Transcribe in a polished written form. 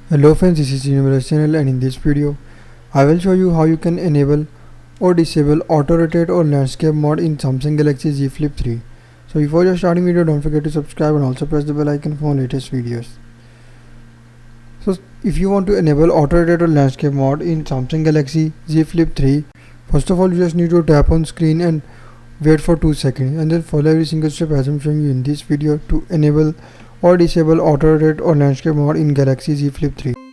Hello friends, this is Universe channel, and in this video I will show you how you can enable or disable auto rotate or landscape mode in Samsung Galaxy Z Flip 3. So before you starting video, don't forget to subscribe and also press the bell icon for latest videos. So if you want to enable auto rotate or landscape mode in Samsung Galaxy Z Flip 3, first of all you just need to tap on screen and wait for 2 seconds, and then follow every single step as I'm showing you in this video to enable or disable auto rotate or landscape mode in Galaxy Z Flip 3.